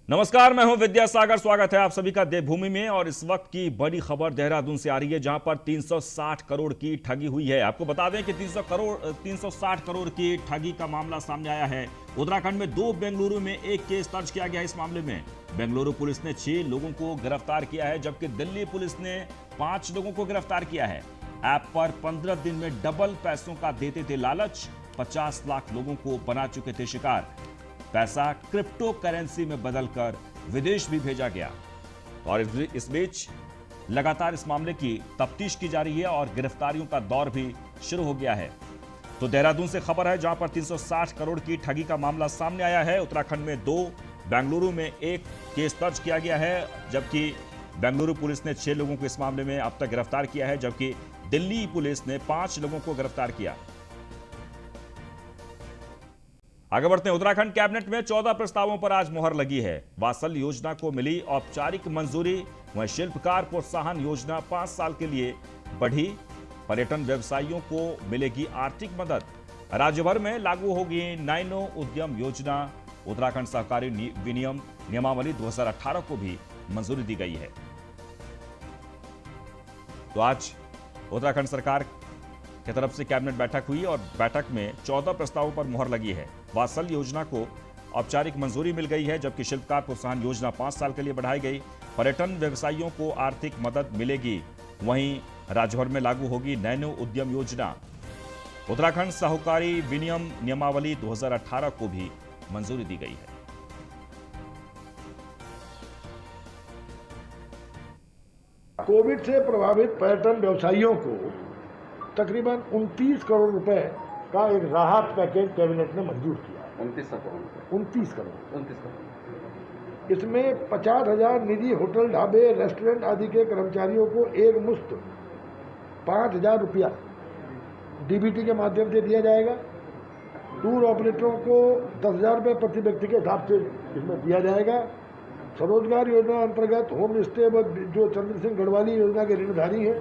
नमस्कार, मैं हूं विद्यासागर। स्वागत है आप सभी का देवभूमि में। और इस वक्त की बड़ी खबर देहरादून से आ रही है, जहां पर 360 करोड़ की ठगी हुई है। आपको बता दें कि 360 करोड़ की ठगी का मामला सामने आया है। उत्तराखंड में 2, बेंगलुरु में 1 केस दर्ज किया गया। इस मामले में बेंगलुरु पुलिस ने 6 लोगों को गिरफ्तार किया है, जबकि दिल्ली पुलिस ने 5 लोगों को गिरफ्तार किया है। ऐप पर 15 दिन में डबल पैसों का देते थे लालच। 50 लाख लोगों को बना चुके थे शिकार। पैसा क्रिप्टो करेंसी में बदलकर विदेश भी भेजा गया। और इस बीच लगातार इस मामले की तफ्तीश की जा रही है और गिरफ्तारियों का दौर भी शुरू हो गया है। तो देहरादून से खबर है, जहां पर 360 करोड़ की ठगी का मामला सामने आया है। उत्तराखंड में 2, बेंगलुरु में 1 केस दर्ज किया गया है, जबकि बेंगलुरु पुलिस ने 6 लोगों को इस मामले में अब तक गिरफ्तार किया है, जबकि दिल्ली पुलिस ने 5 लोगों को गिरफ्तार किया। आगे बढ़ते हैं। उत्तराखंड कैबिनेट में 14 प्रस्तावों पर आज मोहर लगी है। वात्सल्य योजना को मिली औपचारिक मंजूरी। वहीं शिल्पकार प्रोत्साहन योजना 5 साल के लिए बढ़ी। पर्यटन व्यवसायियों को मिलेगी आर्थिक मदद। राज्य भर में लागू होगी नैनो उद्यम योजना। उत्तराखंड सहकारी विनियम नियमावली 2018 को भी मंजूरी दी गई है। तो आज उत्तराखंड सरकार की तरफ से कैबिनेट बैठक हुई और बैठक में 14 प्रस्तावों पर मुहर लगी है। वात्सल्य योजना को औपचारिक मंजूरी मिल गई है, जबकि शिल्पकार प्रोत्साहन योजना 5 साल के लिए बढ़ाई गई। पर्यटन व्यवसायियों को आर्थिक मदद मिलेगी। वहीं राज्य भर में लागू होगी नैनो उद्यम योजना। उत्तराखंड सहकारी विनियम नियमावली 2018 को भी मंजूरी दी गई है। कोविड से प्रभावित पर्यटन व्यवसायियों को तकरीबन 29 करोड़ रुपए का एक राहत पैकेज कैबिनेट ने मंजूर किया। 29 करोड़। इसमें 50,000 निजी होटल, ढाबे, रेस्टोरेंट आदि के कर्मचारियों को एक मुश्त 5,000 रुपया डीबीटी के माध्यम से दिया जाएगा। टूर ऑपरेटरों को 10,000 रुपये प्रति व्यक्ति के हिसाब से इसमें दिया जाएगा। स्वरोजगार योजना अंतर्गत होम स्टे व जो चंद्र सिंह गढ़वाली योजना के ऋणधारी हैं,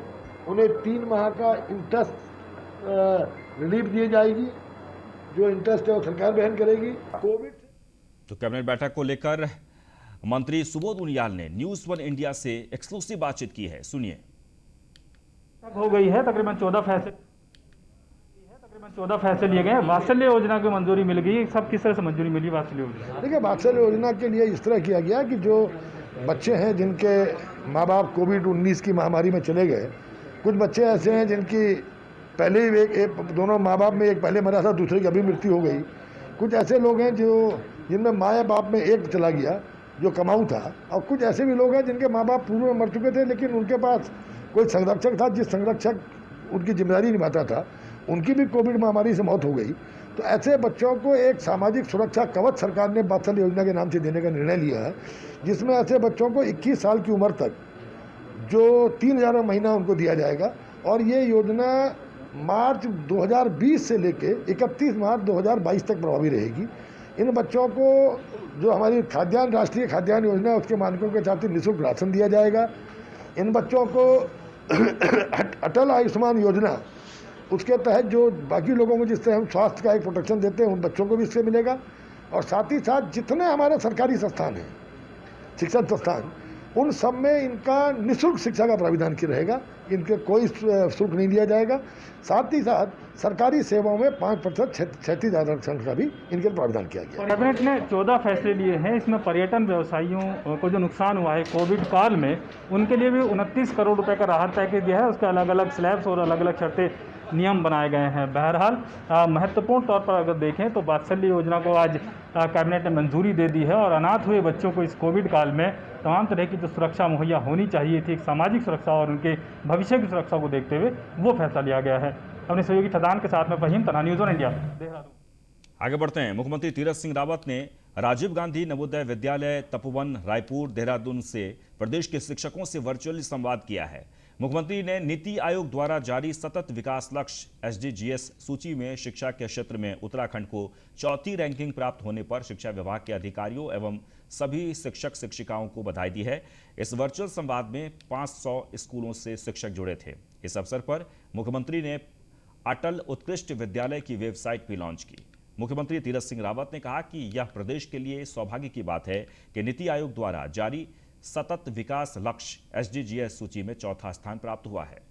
उन्हें 3 माह का इंटरेस्ट रिलीफ दी जाएगी। जो इंटरेस्ट है वो सरकार वहन करेगी। कोविड तो कैबिनेट बैठक को लेकर मंत्री सुबोध उनियाल ने न्यूज़ 1 इंडिया से एक्सक्लूसिव बातचीत की है। सुनिए। हो गई है, तकरीबन 14 फैसले लिए गए। वात्सल्य योजना की मंजूरी मिल गई। सब किस तरह से मंजूरी मिली वात्सल्य योजना? देखिए, वात्सल्य योजना के लिए इस तरह किया गया कि जो बच्चे हैं जिनके माँ बाप कोविड-19 की महामारी में चले गए, कुछ बच्चे ऐसे हैं जिनकी पहले ही दोनों माँ बाप में एक पहले मरा था, दूसरे की अभी मृत्यु हो गई। कुछ ऐसे लोग हैं जिनमें माँ या बाप में एक चला गया जो कमाऊ था, और कुछ ऐसे भी लोग हैं जिनके माँ बाप पूर्व में मर चुके थे, लेकिन उनके पास कोई संरक्षक था, जिस संरक्षक उनकी जिम्मेदारी निभाता था, उनकी भी कोविड महामारी से मौत हो गई। तो ऐसे बच्चों को एक सामाजिक सुरक्षा कवच सरकार ने वात्सल्य योजना के नाम से देने का निर्णय लिया है, जिसमें ऐसे बच्चों को 21 साल की उम्र तक जो 3,000 महीना उनको दिया जाएगा। और ये योजना मार्च 2020 से लेके 31 मार्च 2022 तक प्रभावी रहेगी। इन बच्चों को जो हमारी राष्ट्रीय खाद्यान्न योजना है, उसके मानकों के हिसाब से निःशुल्क राशन दिया जाएगा। इन बच्चों को अटल आयुष्मान योजना, उसके तहत जो बाकी लोगों को जिससे हम स्वास्थ्य का एक प्रोटेक्शन देते हैं, उन बच्चों को भी इससे मिलेगा। और साथ ही साथ जितने हमारे सरकारी संस्थान हैं, शिक्षण संस्थान, उन सब में इनका निःशुल्क शिक्षा का प्राविधान किया रहेगा। इनके कोई शुल्क नहीं दिया जाएगा। साथ ही साथ सरकारी सेवाओं में 5% क्षैतिज आरक्षण का भी इनके प्राविधान किया गया। कैबिनेट ने 14 फैसले लिए हैं। इसमें पर्यटन व्यवसायियों को जो नुकसान हुआ है कोविड काल में, उनके लिए भी 29 करोड़ रुपए का राहत पैकेज दिया है। उसके अलग अलग स्लैब्स और अलग अलग शर्तें, नियम बनाए गए हैं। बहरहाल महत्वपूर्ण तौर पर अगर देखें तो वात्सल्य योजना को आज कैबिनेट ने मंजूरी दे दी है। और अनाथ हुए बच्चों को इस कोविड काल में तमाम तरह की जो सुरक्षा मुहैया होनी चाहिए थी, एक सामाजिक सुरक्षा और उनके भविष्य की सुरक्षा को देखते हुए वो फैसला लिया गया है। अपने सहयोगी फैजान के साथ में फहीम तन्हा, न्यूज़ 1 इंडिया, देहरादून। आगे बढ़ते हैं। मुख्यमंत्री तीरथ सिंह रावत ने राजीव गांधी नवोदय विद्यालय तपोवन, रायपुर, देहरादून से प्रदेश के शिक्षकों से वर्चुअली संवाद किया है। मुख्यमंत्री ने नीति आयोग द्वारा जारी सतत विकास लक्ष्य SDGs सूची में शिक्षा के क्षेत्र में उत्तराखंड को 4थी रैंकिंग प्राप्त होने पर शिक्षा विभाग के अधिकारियों एवं सभी शिक्षक शिक्षिकाओं को बधाई दी है। इस वर्चुअल संवाद में 500 स्कूलों से शिक्षक जुड़े थे। इस अवसर पर मुख्यमंत्री ने अटल उत्कृष्ट विद्यालय की वेबसाइट भी लॉन्च की। मुख्यमंत्री तीरथ सिंह रावत ने कहा कि यह प्रदेश के लिए सौभाग्य की बात है कि नीति आयोग द्वारा जारी सतत विकास लक्ष्य SDGs सूची में चौथा स्थान प्राप्त हुआ है।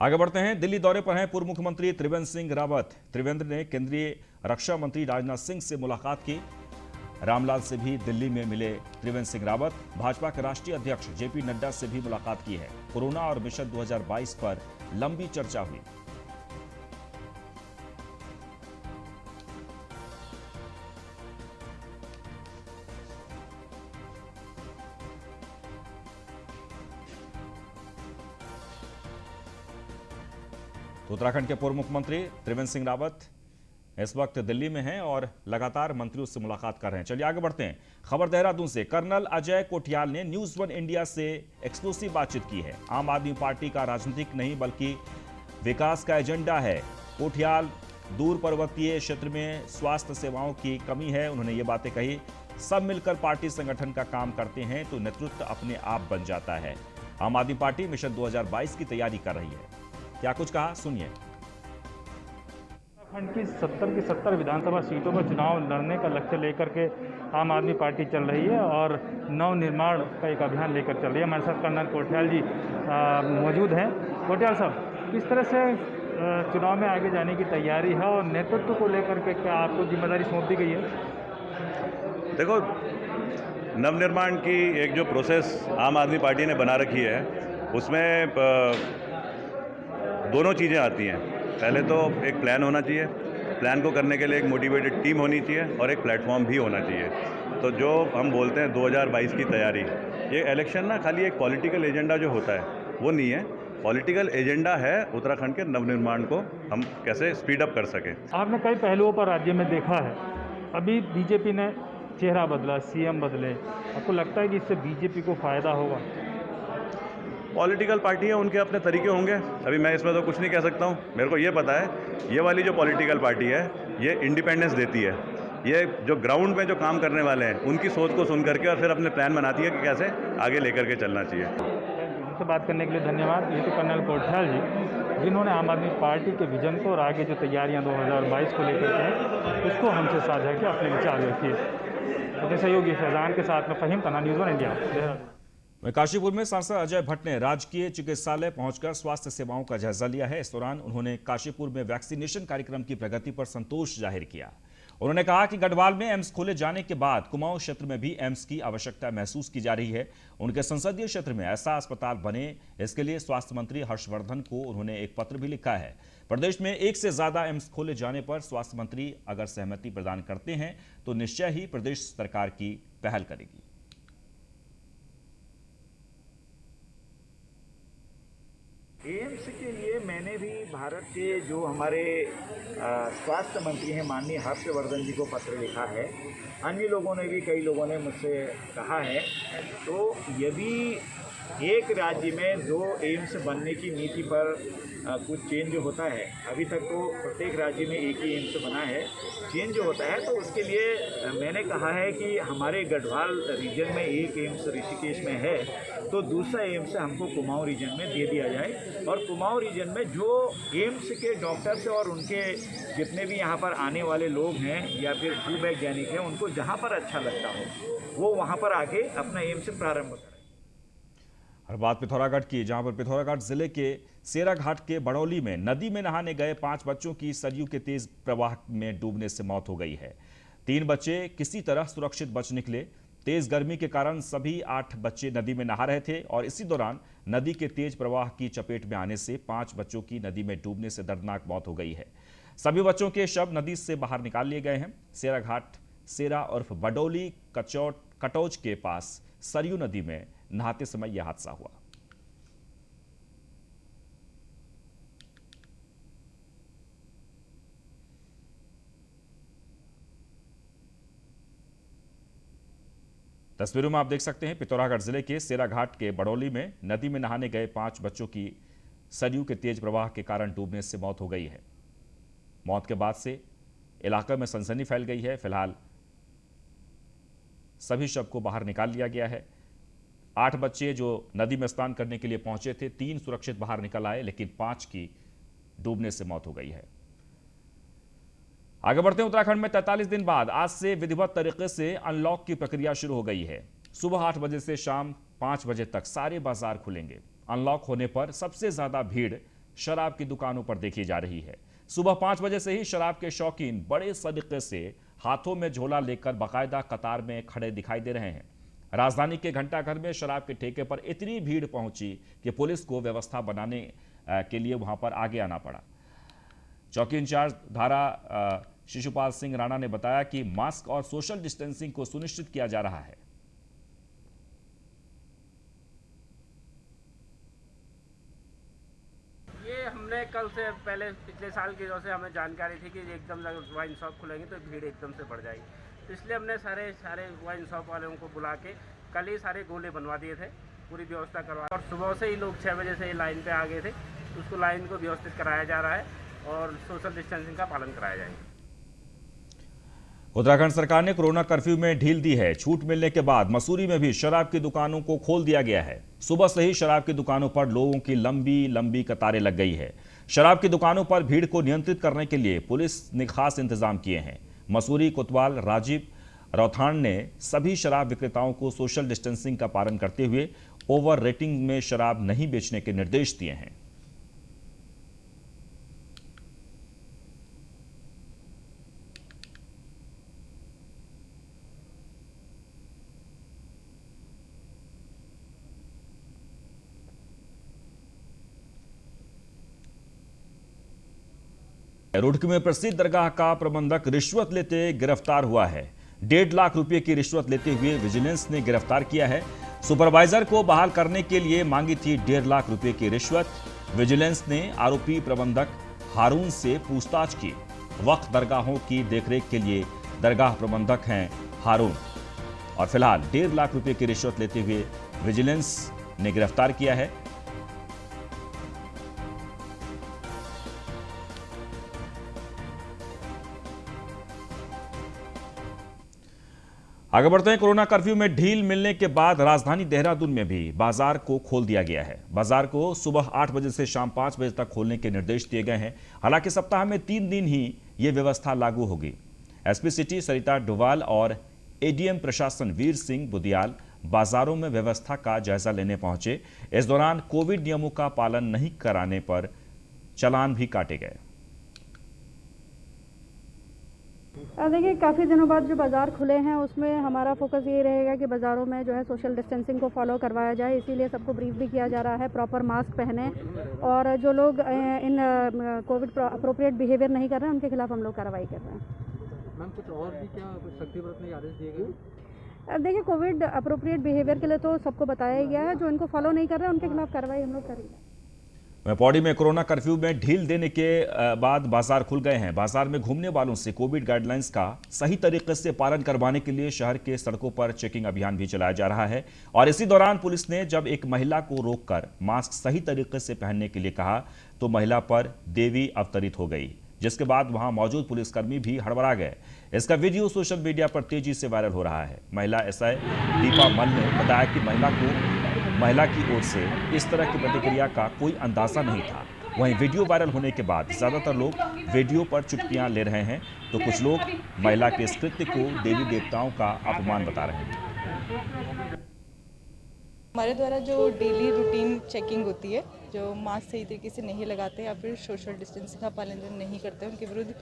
आगे बढ़ते हैं। दिल्ली दौरे पर हैं पूर्व मुख्यमंत्री त्रिवेंद्र सिंह रावत। त्रिवेंद्र ने केंद्रीय रक्षा मंत्री राजनाथ सिंह से मुलाकात की। रामलाल से भी दिल्ली में मिले त्रिवेंद्र सिंह रावत। भाजपा के राष्ट्रीय अध्यक्ष JP नड्डा से भी मुलाकात की है। कोरोना और मिशन 2022 पर लंबी चर्चा हुई। तो उत्तराखंड के पूर्व मुख्यमंत्री त्रिवेंद्र सिंह रावत इस वक्त दिल्ली में हैं और लगातार मंत्रियों से मुलाकात कर रहे हैं। चलिए आगे बढ़ते हैं। खबर देहरादून से। कर्नल अजय कोठियाल ने न्यूज़ 1 इंडिया से एक्सक्लूसिव बातचीत की है। आम आदमी पार्टी का राजनीतिक नहीं बल्कि विकास का एजेंडा है। कोठियाल दूर पर्वतीय क्षेत्र में स्वास्थ्य सेवाओं की कमी है, उन्होंने ये बातें कही। सब मिलकर पार्टी संगठन का काम करते हैं तो नेतृत्व अपने आप बन जाता है। आम आदमी पार्टी मिशन 2022 की तैयारी कर रही है। क्या कुछ कहा, सुनिए। उत्तराखंड की 70 की 70 विधानसभा सीटों पर चुनाव लड़ने का लक्ष्य लेकर के आम आदमी पार्टी चल रही है और नव निर्माण का एक अभियान लेकर चल रही है। हमारे साथ कर्नल कोठियाल जी मौजूद हैं। कोठियाल साहब, किस तरह से चुनाव में आगे जाने की तैयारी है और नेतृत्व को लेकर के क्या आपको जिम्मेदारी सौंप दी गई है? देखो, नवनिर्माण की एक जो प्रोसेस आम आदमी पार्टी ने बना रखी है उसमें दोनों चीज़ें आती हैं। पहले तो एक प्लान होना चाहिए, प्लान को करने के लिए एक मोटिवेटेड टीम होनी चाहिए और एक प्लेटफॉर्म भी होना चाहिए। तो जो हम बोलते हैं 2022 की तैयारी, ये इलेक्शन ना खाली एक पॉलिटिकल एजेंडा जो होता है वो नहीं है। पॉलिटिकल एजेंडा है उत्तराखंड के नवनिर्माण को हम कैसे स्पीड अप कर सकें। आपने कई पहलुओं पर राज्य में देखा है। अभी बीजेपी ने चेहरा बदला, CM बदले, आपको लगता है कि इससे बीजेपी को फ़ायदा होगा? पॉलिटिकल पार्टी है, उनके अपने तरीके होंगे। अभी मैं इसमें तो कुछ नहीं कह सकता हूँ। मेरे को ये पता है ये वाली जो पॉलिटिकल पार्टी है ये इंडिपेंडेंस देती है। ये जो ग्राउंड में जो काम करने वाले हैं उनकी सोच को सुन करके और फिर अपने प्लान बनाती है कि कैसे आगे लेकर के चलना चाहिए। हमसे बात करने के लिए धन्यवाद। ये तो कर्नल कोठियाल जी, जिन्होंने आम आदमी पार्टी के विजन को और आगे जो तैयारियां 2022 को लेकर के हैं उसको हमसे साझा किया, अपने विचार व्यक्त किए। अपने सहयोगी फैजान के साथ में फ़हीम तन्हा, न्यूज़ 1 इंडिया, देहरादून। काशीपुर में सांसद अजय भट्ट ने राजकीय चिकित्सालय पहुंचकर स्वास्थ्य सेवाओं का जायजा लिया है। इस दौरान उन्होंने काशीपुर में वैक्सीनेशन कार्यक्रम की प्रगति पर संतोष जाहिर किया। उन्होंने कहा कि गढ़वाल में एम्स खोले जाने के बाद कुमाऊं क्षेत्र में भी एम्स की आवश्यकता महसूस की जा रही है। उनके संसदीय क्षेत्र में ऐसा अस्पताल बने, इसके लिए स्वास्थ्य मंत्री हर्षवर्धन को उन्होंने एक पत्र भी लिखा है। प्रदेश में एक से ज्यादा एम्स खोले जाने पर स्वास्थ्य मंत्री अगर सहमति प्रदान करते हैं तो निश्चय ही प्रदेश सरकार की पहल करेगी। एम्स के लिए मैंने भी भारत के जो हमारे स्वास्थ्य मंत्री हैं माननीय हर्षवर्धन जी को पत्र लिखा है। अन्य लोगों ने भी, कई लोगों ने मुझसे कहा है। तो यदि एक राज्य में 2 एम्स बनने की नीति पर कुछ चेंज होता है, अभी तक तो प्रत्येक राज्य में एक ही एम्स बना है, चेंज होता है तो उसके लिए मैंने कहा है कि हमारे गढ़वाल रीजन में एक एम्स ऋषिकेश में है तो दूसरा एम्स हमको कुमाऊं रीजन में दे दिया जाए। और कुमाऊं रीजन में जो एम्स के डॉक्टर्स और उनके जितने भी यहाँ पर आने वाले लोग हैं या फिर भूवैज्ञानिक हैं, उनको जहाँ पर अच्छा लगता हो वो वहाँ पर आके अपना एम्स प्रारंभ करें। और बात पिथौरागढ़ की, जहां पर पिथौरागढ़ जिले के सेरा घाट के बड़ौली में नदी में नहाने गए 5 बच्चों की सरयू के तेज प्रवाह में डूबने से मौत हो गई है। 3 बच्चे किसी तरह सुरक्षित बच निकले। तेज गर्मी के कारण सभी 8 बच्चे नदी में नहा रहे थे और इसी दौरान नदी के तेज प्रवाह की चपेट में आने से 5 बच्चों की नदी में डूबने से दर्दनाक मौत हो गई है। सभी बच्चों के शव नदी से बाहर निकाल लिए गए हैं। सेरा घाट सेरा उर्फ बडौली कटौज के पास सरयू नदी में नहाते समय यह हादसा हुआ। तस्वीरों में आप देख सकते हैं पिथौरागढ़ जिले के सेरा घाट के बड़ौली में नदी में नहाने गए 5 बच्चों की सरयू के तेज प्रवाह के कारण डूबने से मौत हो गई है। मौत के बाद से इलाके में सनसनी फैल गई है। फिलहाल सभी शव को बाहर निकाल लिया गया है। 8 बच्चे जो नदी में स्नान करने के लिए पहुंचे थे, 3 सुरक्षित बाहर निकल आए, लेकिन 5 की डूबने से मौत हो गई है। आगे बढ़ते हैं। उत्तराखंड में 43 दिन बाद आज से विधिवत तरीके से अनलॉक की प्रक्रिया शुरू हो गई है। सुबह 8 बजे से शाम 5 बजे तक सारे बाजार खुलेंगे। अनलॉक होने पर सबसे ज्यादा भीड़ शराब की दुकानों पर देखी जा रही है। सुबह 5 बजे से ही शराब के शौकीन बड़े सलीके से हाथों में झोला लेकर बाकायदा कतार में खड़े दिखाई दे रहे हैं। राजधानी के घंटाघर में शराब के ठेके पर इतनी भीड़ पहुंची कि पुलिस को व्यवस्था बनाने के लिए वहां पर आगे आना पड़ा। चौकी इंचार्ज धारा शिशुपाल सिंह राणा ने बताया कि मास्क और सोशल डिस्टेंसिंग को सुनिश्चित किया जा रहा है। ये हमने कल से पहले पिछले साल की जो से हमें जानकारी थी कि एकदम से वाइन शॉप खुलेंगे तो भीड़ एकदम से बढ़ जाएगी, तो इसलिए हमने सारे वाइन शॉप वालों को बुला के कल ही सारे गोले बनवा दिए थे, पूरी व्यवस्था करवा, और सुबह से ही लोग 6 बजे से ही लाइन पे आ गए थे। तो उसको लाइन को व्यवस्थित कराया जा रहा है और सोशल डिस्टेंसिंग का पालन कराया जाएगा। उत्तराखंड सरकार ने कोरोना कर्फ्यू में ढील दी है। छूट मिलने के बाद मसूरी में भी शराब की दुकानों को खोल दिया गया है। सुबह से ही शराब की दुकानों पर लोगों की लंबी लंबी कतारें लग गई है। शराब की दुकानों पर भीड़ को नियंत्रित करने के लिए पुलिस ने खास इंतजाम किए हैं। मसूरी कोतवाल राजीव रौथान ने सभी शराब विक्रेताओं को सोशल डिस्टेंसिंग का पालन करते हुए ओवर रेटिंग में शराब नहीं बेचने के निर्देश दिए हैं। रुड़की में प्रसिद्ध दरगाह का प्रबंधक रिश्वत लेते गिरफ्तार हुआ है। 1.5 लाख रुपए की रिश्वत लेते हुए विजिलेंस ने गिरफ्तार किया है। सुपरवाइजर को बहाल करने के लिए मांगी थी 1.5 लाख रुपए की रिश्वत। विजिलेंस ने आरोपी प्रबंधक हारून से पूछताछ की। वक्फ दरगाहों की देखरेख के लिए दरगाह प्रबंधक हैं हारून, और फिलहाल 1.5 लाख रुपए की रिश्वत लेते हुए विजिलेंस ने गिरफ्तार किया है। आगे बढ़ते हैं। कोरोना कर्फ्यू में ढील मिलने के बाद राजधानी देहरादून में भी बाजार को खोल दिया गया है। बाजार को सुबह 8 बजे से शाम 5 बजे तक खोलने के निर्देश दिए गए हैं। हालांकि सप्ताह में 3 दिन ही ये व्यवस्था लागू होगी। एसपी सिटी सरिता डोवाल और एडीएम प्रशासन वीर सिंह बुदियाल बाजारों में व्यवस्था का जायजा लेने पहुंचे। इस दौरान कोविड नियमों का पालन नहीं कराने पर चालान भी काटे गए। देखिए, काफ़ी दिनों बाद जो बाज़ार खुले हैं उसमें हमारा फोकस ये रहेगा कि बाज़ारों में जो है सोशल डिस्टेंसिंग को फॉलो करवाया जाए। इसीलिए सबको ब्रीफ भी किया जा रहा है, प्रॉपर मास्क पहने, और जो लोग इन कोविड अप्रोप्रिएट बिहेवियर नहीं कर रहे हैं उनके खिलाफ हम लोग कार्रवाई कर रहे हैं। मैम, कुछ और भी क्या कुछ सख्ती बरतने के आदेश दिए गए? देखिए, कोविड अप्रोप्रिएट बिहेवियर के लिए तो सबको बताया गया है। जो इनको फॉलो नहीं कर रहे हैं उनके खिलाफ कार्रवाई हम लोग करेंगे। पौड़ी में कोरोना कर्फ्यू में ढील देने के बाद बाजार खुल गए हैं। बाजार में घूमने वालों से कोविड गाइडलाइंस का सही तरीके से पालन करवाने के लिए शहर के सड़कों पर चेकिंग अभियान भी चलाया जा रहा है। और इसी दौरान पुलिस ने जब एक महिला को रोककर मास्क सही तरीके से पहनने के लिए कहा तो महिला पर देवी अवतरित हो गई, जिसके बाद वहां मौजूद पुलिसकर्मी भी हड़बड़ा गए। इसका वीडियो सोशल मीडिया पर तेजी से वायरल हो रहा है। महिला एसआई दीपा मल ने बताया कि महिला की ओर से इस तरह की प्रतिक्रिया का कोई अंदाजा नहीं था। वहीं वीडियो वायरल होने के बाद ज्यादातर लोग वीडियो पर चुटकियां ले रहे हैं, तो कुछ लोग महिला के इस कृत्य को देवी देवताओं का अपमान बता रहे हैं। हमारे द्वारा जो डेली रूटीन चेकिंग होती है, जो मास्क सही तरीके से नहीं लगाते या फिर सोशल डिस्टेंसिंग का पालन जो नहीं करते उनके विरुद्ध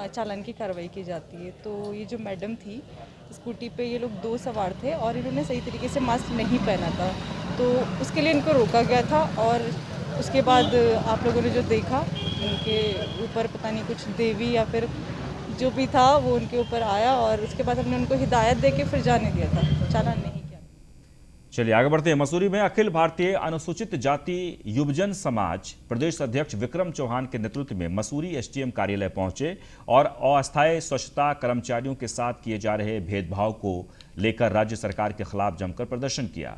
चालान की कार्रवाई की जाती है। तो ये जो मैडम थी, स्कूटी पे ये लोग 2 सवार थे और इन्होंने सही तरीके से मास्क नहीं पहना था, तो उसके लिए इनको रोका गया था। और उसके बाद आप लोगों ने जो देखा, उनके ऊपर पता नहीं कुछ देवी या फिर जो भी था वो उनके ऊपर आया, और उसके बाद हमने उनको हिदायत दे के फिर जाने दिया था, चालान नहीं। चलिए आगे बढ़ते हैं। मसूरी में अखिल भारतीय अनुसूचित जाति युवजन समाज प्रदेश अध्यक्ष विक्रम चौहान के नेतृत्व में मसूरी एसडीएम कार्यालय पहुंचे और अस्थायी स्वच्छता कर्मचारियों के साथ किए जा रहे भेदभाव को लेकर राज्य सरकार के खिलाफ जमकर प्रदर्शन किया।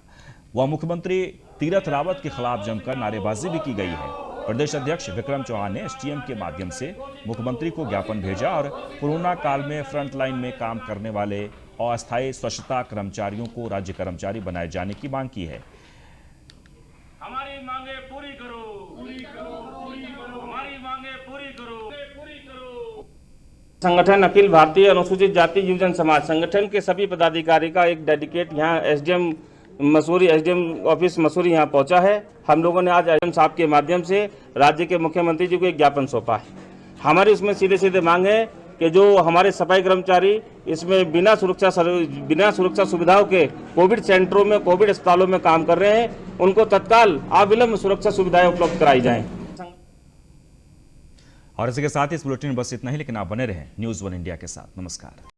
वह मुख्यमंत्री तीरथ रावत के खिलाफ जमकर नारेबाजी भी की गई है। प्रदेश अध्यक्ष विक्रम चौहान ने एसडीएम के माध्यम से मुख्यमंत्री को ज्ञापन भेजा और कोरोना काल में फ्रंटलाइन में काम करने वाले अस्थायी स्वच्छता कर्मचारियों को राज्य कर्मचारी बनाए जाने की मांग की है। हमारी मांगे पूरी करो, पूरी करो, पूरी करो, हमारी मांगे पूरी करो, पूरी करो। संगठन अखिल भारतीय अनुसूचित जाति युवजन समाज संगठन के सभी पदाधिकारी का एक डेडिकेट यहाँ SDM Mussoorie, SDM office Mussoorie यहाँ पहुँचा है। हम लोगों ने आज एसडीएम साहब के माध्यम से राज्य के मुख्यमंत्री जी को एक ज्ञापन सौंपा है। हमारी उसमें सीधे सीधे मांग है कि जो हमारे सफाई कर्मचारी इसमें बिना सुरक्षा सुविधाओं के कोविड सेंटरों में, कोविड अस्पतालों में काम कर रहे हैं, उनको तत्काल अविलंब सुरक्षा सुविधाएं उपलब्ध कराई जाएं। और इसी के साथ इस बुलेटिन में बस इतना ही, लेकिन आप बने रहें न्यूज़ 1 इंडिया के साथ। नमस्कार।